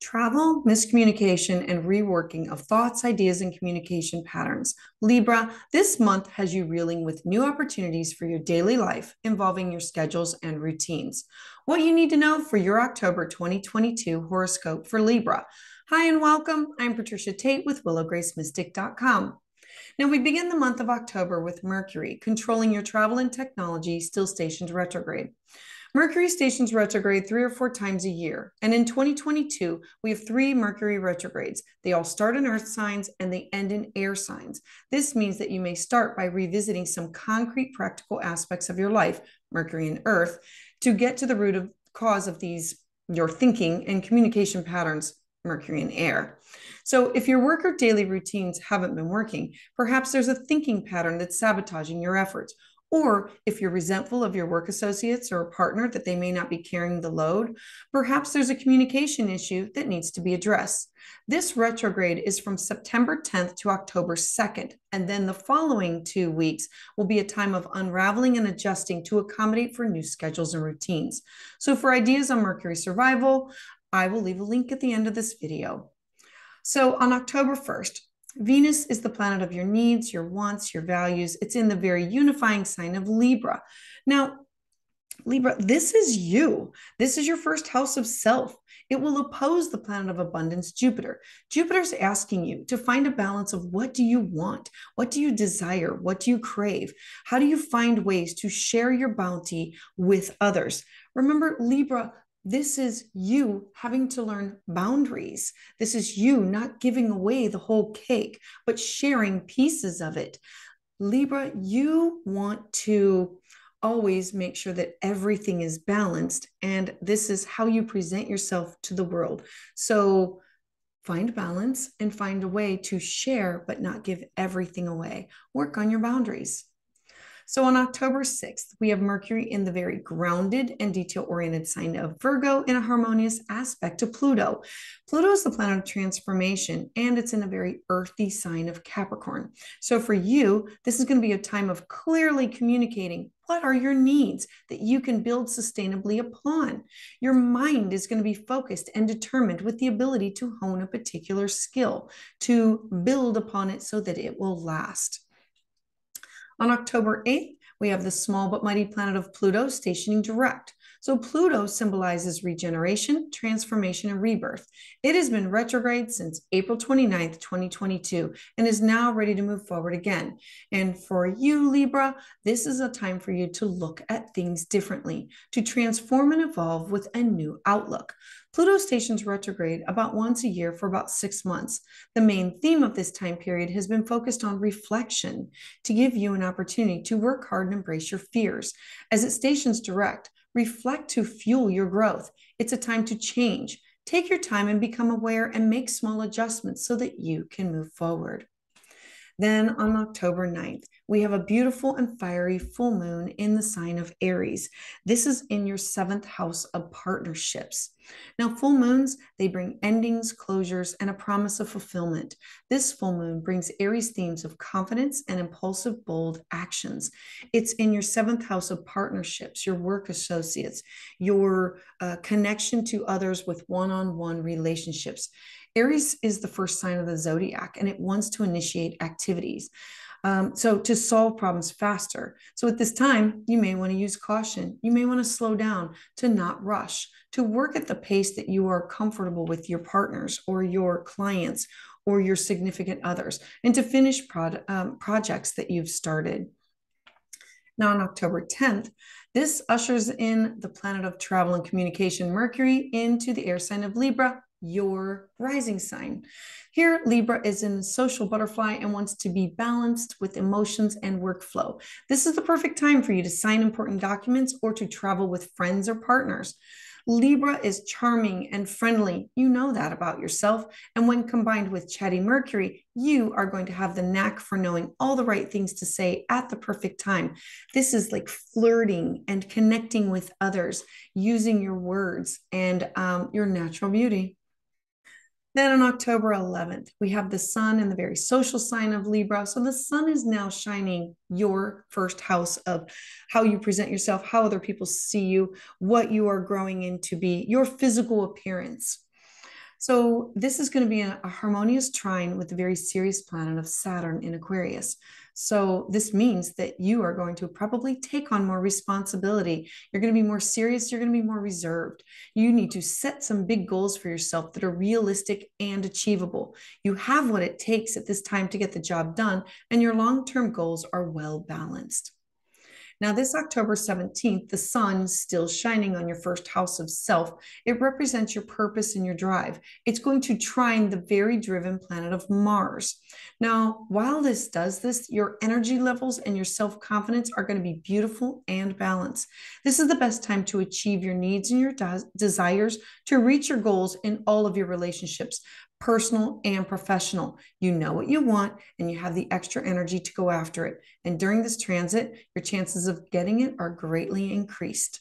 Travel, miscommunication, and reworking of thoughts, ideas, and communication patterns. Libra, this month has you reeling with new opportunities for your daily life involving your schedules and routines. What you need to know for your October 2022 horoscope for Libra. Hi and welcome. I'm Patricia Tate with WillowGraceMystic.com. Now, we begin the month of October with Mercury controlling your travel and technology, still stationed retrograde. Mercury stations retrograde 3 or 4 times a year. And in 2022, we have 3 Mercury retrogrades. They all start in earth signs and they end in air signs. This means that you may start by revisiting some concrete practical aspects of your life, Mercury and earth, to get to the root of cause of these, your thinking and communication patterns, Mercury and air. So if your work or daily routines haven't been working, perhaps there's a thinking pattern that's sabotaging your efforts. Or if you're resentful of your work associates or a partner that they may not be carrying the load, perhaps there's a communication issue that needs to be addressed. This retrograde is from September 10th to October 2nd, and then the following 2 weeks will be a time of unraveling and adjusting to accommodate for new schedules and routines. So for ideas on Mercury survival, I will leave a link at the end of this video. So on October 1st, Venus is the planet of your needs, your wants, your values. It's in the very unifying sign of Libra. Now, Libra, this is you. This is your first house of self. It will oppose the planet of abundance, Jupiter. Jupiter's asking you to find a balance of what do you want? What do you desire? What do you crave? How do you find ways to share your bounty with others? Remember, Libra, this is you having to learn boundaries. This is you not giving away the whole cake, but sharing pieces of it. Libra, you want to always make sure that everything is balanced, and this is how you present yourself to the world. So find balance and find a way to share, but not give everything away. Work on your boundaries. So on October 6th, we have Mercury in the very grounded and detail-oriented sign of Virgo in a harmonious aspect to Pluto. Pluto is the planet of transformation, and it's in a very earthy sign of Capricorn. So for you, this is going to be a time of clearly communicating what are your needs that you can build sustainably upon. Your mind is going to be focused and determined with the ability to hone a particular skill, to build upon it so that it will last. On October 8th, we have the small but mighty planet of Pluto stationing direct. So Pluto symbolizes regeneration, transformation, and rebirth. It has been retrograde since April 29th, 2022, and is now ready to move forward again. And for you, Libra, this is a time for you to look at things differently, to transform and evolve with a new outlook. Pluto stations retrograde about once a year for about 6 months. The main theme of this time period has been focused on reflection to give you an opportunity to work hard and embrace your fears. As it stations direct, reflect to fuel your growth. It's a time to change. Take your time and become aware and make small adjustments so that you can move forward. Then on October 9th, we have a beautiful and fiery full moon in the sign of Aries. This is in your 7th house of partnerships. Now, full moons, they bring endings, closures, and a promise of fulfillment. This full moon brings Aries themes of confidence and impulsive, bold actions. It's in your 7th house of partnerships, your work associates, your connection to others with one-on-one relationships. Aries is the first sign of the zodiac, and it wants to initiate activities. So to solve problems faster. So at this time, you may want to use caution. You may want to slow down, to not rush, to work at the pace that you are comfortable with your partners or your clients or your significant others, and to finish projects that you've started. Now on October 10th, this ushers in the planet of travel and communication, Mercury, into the air sign of Libra, your rising sign. Here, Libra is in social butterfly and wants to be balanced with emotions and workflow. This is the perfect time for you to sign important documents or to travel with friends or partners. Libra is charming and friendly. You know that about yourself. And when combined with chatty Mercury, you are going to have the knack for knowing all the right things to say at the perfect time. This is like flirting and connecting with others, using your words and your natural beauty. Then on October 11th, we have the sun in the very social sign of Libra. So the sun is now shining your first house of how you present yourself, how other people see you, what you are growing into be, your physical appearance. So this is going to be a harmonious trine with the very serious planet of Saturn in Aquarius. So this means that you are going to probably take on more responsibility. You're going to be more serious. You're going to be more reserved. You need to set some big goals for yourself that are realistic and achievable. You have what it takes at this time to get the job done, and your long-term goals are well balanced. Now, this October 17th, the sun still shining on your first house of self. It represents your purpose and your drive. It's going to trine the very driven planet of Mars. Now, while this does this, your energy levels and your self-confidence are going to be beautiful and balanced. This is the best time to achieve your needs and your desires, to reach your goals in all of your relationships, personal and professional. You know what you want and you have the extra energy to go after it. And during this transit, your chances of getting it are greatly increased.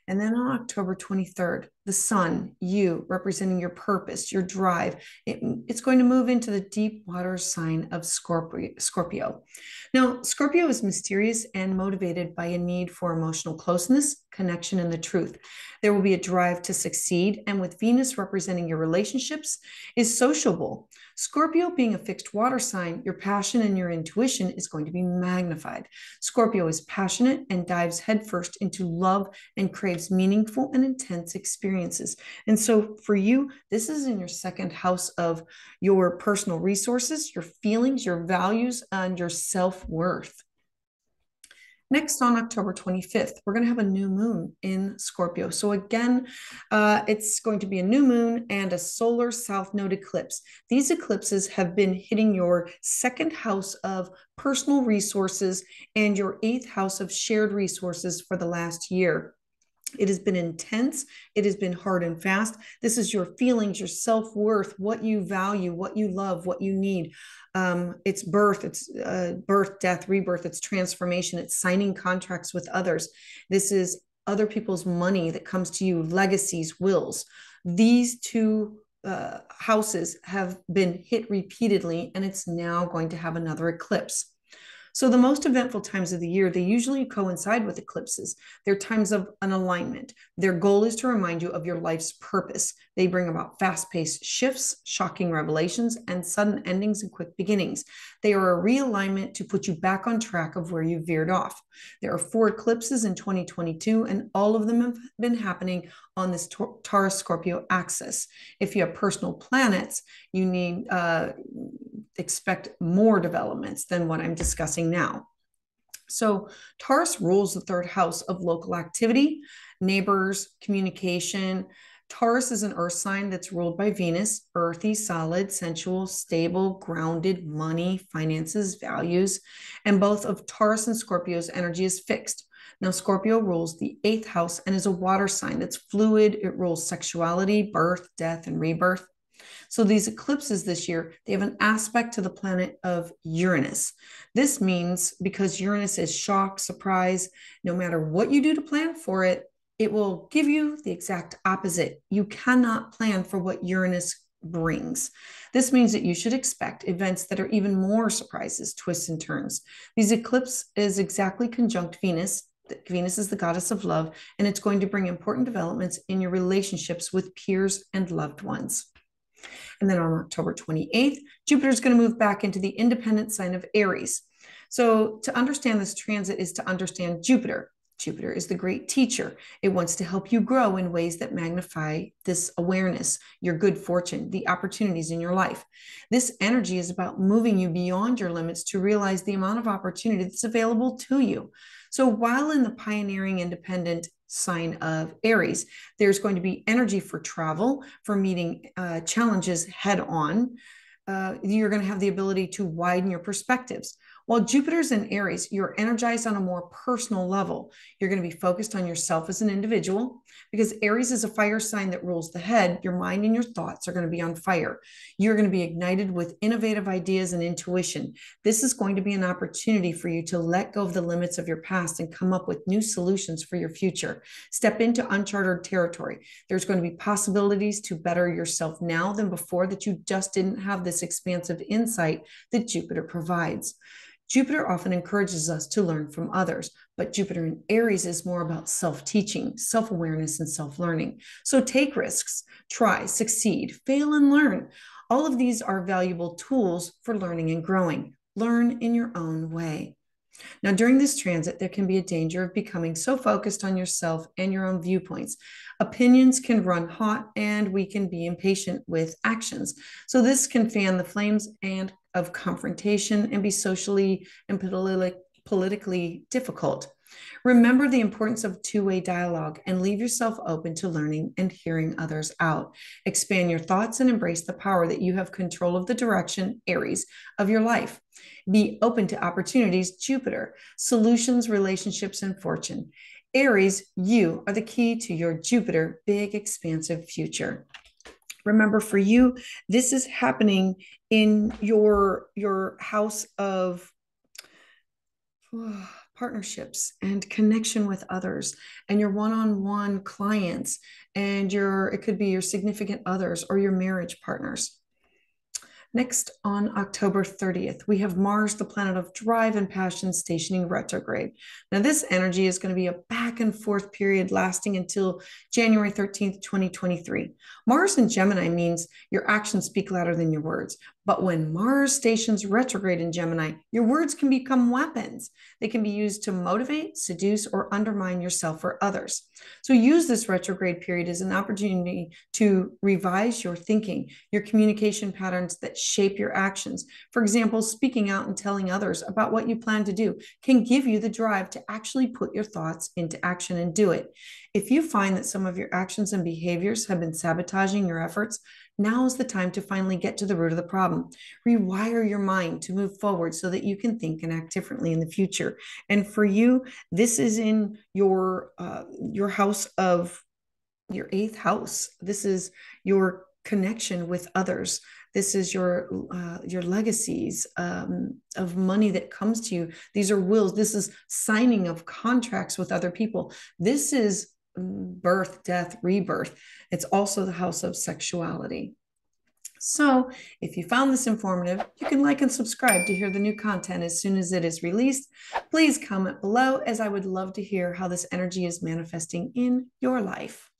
And then on October 23rd, the sun, you representing your purpose, your drive, it's going to move into the deep water sign of Scorpio. Now, Scorpio is mysterious and motivated by a need for emotional closeness, connection, and the truth. There will be a drive to succeed, and with Venus representing your relationships, is sociable. Scorpio being a fixed water sign, your passion and your intuition is going to be magnified. Scorpio is passionate and dives headfirst into love and craves meaningful and intense experiences. And so for you, this is in your second house of your personal resources, your feelings, your values, and your self-worth. Next, on October 25th, we're going to have a new moon in Scorpio. So again, it's going to be a new moon and a solar south node eclipse. These eclipses have been hitting your second house of personal resources and your eighth house of shared resources for the last year. It has been intense. It has been hard and fast. This is your feelings, your self-worth, what you value, what you love, what you need. It's birth, birth, death, rebirth, it's transformation, it's signing contracts with others. This is other people's money that comes to you, legacies, wills. These two houses have been hit repeatedly, and it's now going to have another eclipse. So the most eventful times of the year, they usually coincide with eclipses. They're times of an alignment. Their goal is to remind you of your life's purpose. They bring about fast-paced shifts, shocking revelations, and sudden endings and quick beginnings. They are a realignment to put you back on track of where you veered off. There are 4 eclipses in 2022, and all of them have been happening on this Taurus-Scorpio axis. If you have personal planets, you need expect more developments than what I'm discussing now. So Taurus rules the third house of local activity, neighbors, communication. Taurus is an earth sign that's ruled by Venus, earthy, solid, sensual, stable, grounded, money, finances, values. And both of Taurus and Scorpio's energy is fixed. Now, Scorpio rules the 8th house and is a water sign that's fluid. It rules sexuality, birth, death, and rebirth. So these eclipses this year, they have an aspect to the planet of Uranus. This means because Uranus is shock, surprise, no matter what you do to plan for it, it will give you the exact opposite. You cannot plan for what Uranus brings. This means that you should expect events that are even more surprises, twists, and turns. These eclipse is exactly conjunct Venus. Venus is the goddess of love, and it's going to bring important developments in your relationships with peers and loved ones. And then on October 28th, Jupiter is going to move back into the independent sign of Aries. So to understand this transit is to understand Jupiter. Jupiter is the great teacher. It wants to help you grow in ways that magnify this awareness, your good fortune, the opportunities in your life. This energy is about moving you beyond your limits to realize the amount of opportunity that's available to you. So while in the pioneering independent sign of Aries, there's going to be energy for travel, for meeting challenges head on. You're going to have the ability to widen your perspectives. While Jupiter's in Aries, you're energized on a more personal level. You're going to be focused on yourself as an individual because Aries is a fire sign that rules the head. Your mind and your thoughts are going to be on fire. You're going to be ignited with innovative ideas and intuition. This is going to be an opportunity for you to let go of the limits of your past and come up with new solutions for your future. Step into uncharted territory. There's going to be possibilities to better yourself now than before that you just didn't have this expansive insight that Jupiter provides. Jupiter often encourages us to learn from others, but Jupiter in Aries is more about self-teaching, self-awareness, and self-learning. So take risks, try, succeed, fail, and learn. All of these are valuable tools for learning and growing. Learn in your own way. Now, during this transit, there can be a danger of becoming so focused on yourself and your own viewpoints. Opinions can run hot, and we can be impatient with actions. So this can fan the flames and of confrontation and be socially and politically difficult. Remember the importance of two-way dialogue and leave yourself open to learning and hearing others out. Expand your thoughts and embrace the power that you have control of the direction, Aries, of your life. Be open to opportunities, Jupiter, solutions, relationships, and fortune. Aries, you are the key to your Jupiter, big, expansive future. Remember, for you, this is happening in your house of partnerships and connection with others and your one-on-one clients and it could be your significant others or your marriage partners. Next, on October 30th, we have Mars, the planet of drive and passion, stationing retrograde. Now, this energy is going to be a back and forth period lasting until January 13th, 2023. Mars in Gemini means your actions speak louder than your words. But when Mars stations retrograde in Gemini, your words can become weapons. They can be used to motivate, seduce, or undermine yourself or others. So use this retrograde period as an opportunity to revise your thinking, your communication patterns that shape your actions. For example, speaking out and telling others about what you plan to do can give you the drive to actually put your thoughts into action and do it. If you find that some of your actions and behaviors have been sabotaging your efforts, now is the time to finally get to the root of the problem. Rewire your mind to move forward so that you can think and act differently in the future. And for you, this is in your house of your eighth house. This is your connection with others. This is your legacies of money that comes to you. These are wills. This is signing of contracts with other people. This is birth, death, rebirth. It's also the house of sexuality. So if you found this informative, you can like and subscribe to hear the new content as soon as it is released. Please comment below, as I would love to hear how this energy is manifesting in your life.